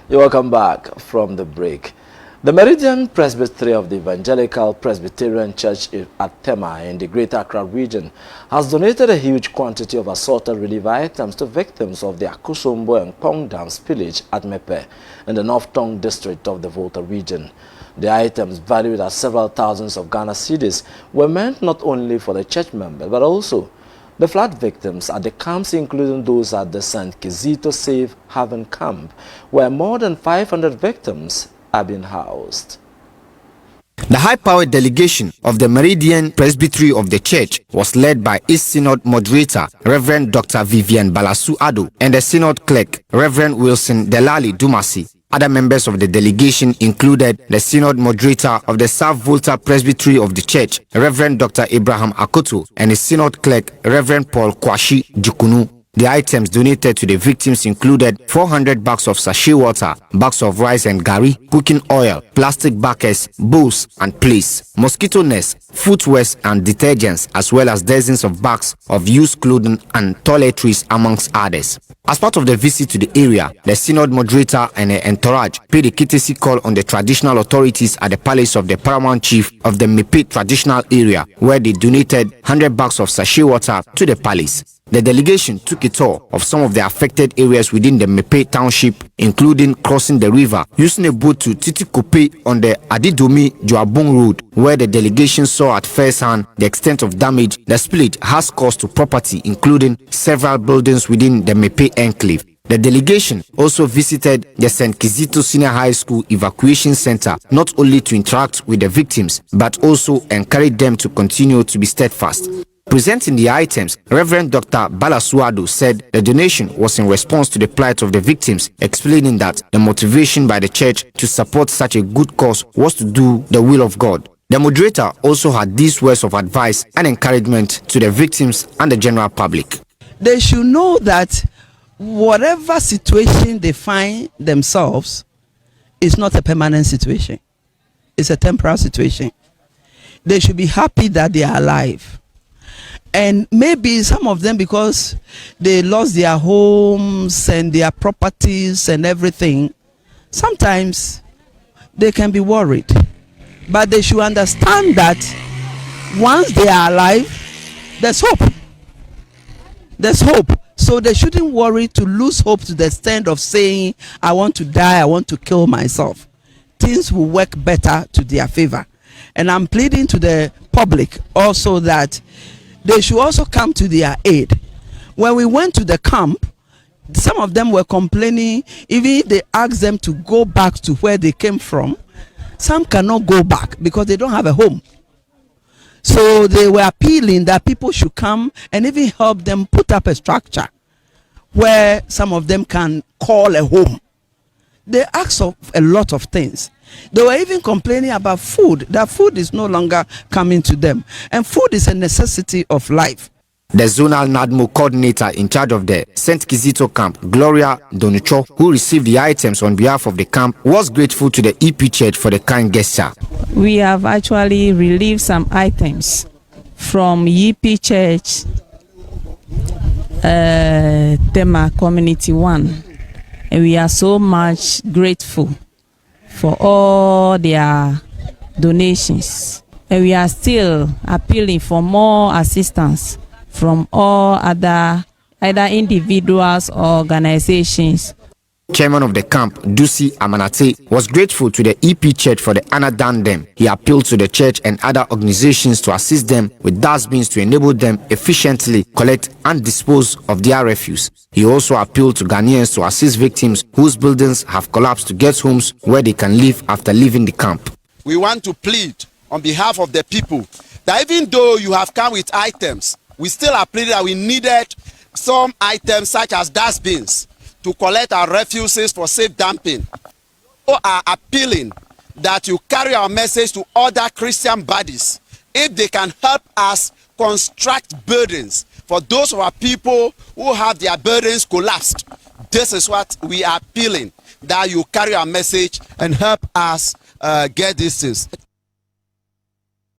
You're welcome back from the break. The Meridian Presbytery of the Evangelical Presbyterian Church at Tema in the Greater Accra region has donated a huge quantity of assorted relief items to victims of the Akosombo and Pong Dam spillage at Mepe in the North Tongue district of the Volta region. The items, valued at several thousands of Ghana Cedis, were meant not only for the church members but also the flood victims at the camps, including those at the St. Kizito Safe Haven camp, where more than 500 victims are being housed. The high-powered delegation of the Meridian Presbytery of the Church was led by its Synod moderator, Reverend Dr. Vivian Balasu Ado, and the Synod clerk, Reverend Wilson Delali Dumasi. Other members of the delegation included the Synod moderator of the South Volta Presbytery of the Church, Reverend Dr. Abraham Akoto, and the Synod clerk, Reverend Paul Kwashi Jukunu. The items donated to the victims included 400 bags of sachet water, bags of rice and gari, cooking oil, plastic buckets, bowls and plates, mosquito nets, footwears and detergents, as well as dozens of bags of used clothing and toiletries, amongst others. As part of the visit to the area, the Synod moderator and her entourage paid a courtesy call on the traditional authorities at the palace of the paramount chief of the Mepe traditional area, where they donated 100 bags of sachet water to the palace. The delegation took a tour of some of the affected areas within the Mepe township, including crossing the river, using a boat to Titikope on the Adidomi Joabong Road, where the delegation saw at first hand the extent of damage the spillage has caused to property, including several buildings within the Mepe enclave. The delegation also visited the St. Kizito Senior High School Evacuation Center, not only to interact with the victims, but also encourage them to continue to be steadfast. Presenting the items, Reverend Dr. Balasuado said the donation was in response to the plight of the victims, explaining that the motivation by the church to support such a good cause was to do the will of God. The moderator also had these words of advice and encouragement to the victims and the general public. They should know that whatever situation they find themselves is not a permanent situation. It's a temporary situation. They should be happy that they are alive. And maybe some of them, because they lost their homes and their properties and everything, sometimes they can be worried. But they should understand that once they are alive, there's hope. There's hope. So they shouldn't worry to lose hope to the extent of saying, I want to die, I want to kill myself. Things will work better to their favor. And I'm pleading to the public also that they should also come to their aid. When we went to the camp, some of them were complaining, even if they asked them to go back to where they came from, some cannot go back because they don't have a home. So they were appealing that people should come and even help them put up a structure where some of them can call a home. They asked of a lot of things. They were even complaining about food, that food is no longer coming to them. And food is a necessity of life. The zonal NADMO coordinator in charge of the St. Kizito camp, Gloria Donucho, who received the items on behalf of the camp, was grateful to the EP Church for the kind gesture. We have actually relieved some items from EP Church, Tema Community 1. And we are so much grateful for all their donations. And we are still appealing for more assistance from all other either individuals or organizations. Chairman of the camp, Dusi Amanate, was grateful to the EP Church for the honor done them. He appealed to the church and other organizations to assist them with dustbins to enable them efficiently collect and dispose of their refuse. He also appealed to Ghanaians to assist victims whose buildings have collapsed to get homes where they can live after leaving the camp. We want to plead on behalf of the people that even though you have come with items, we still are pleading that we needed some items such as dustbins to collect our refuses for safe dumping. We are appealing that you carry our message to other Christian bodies if they can help us construct buildings for those of our people who have their buildings collapsed. This is what we are appealing, that you carry our message and help us get these things.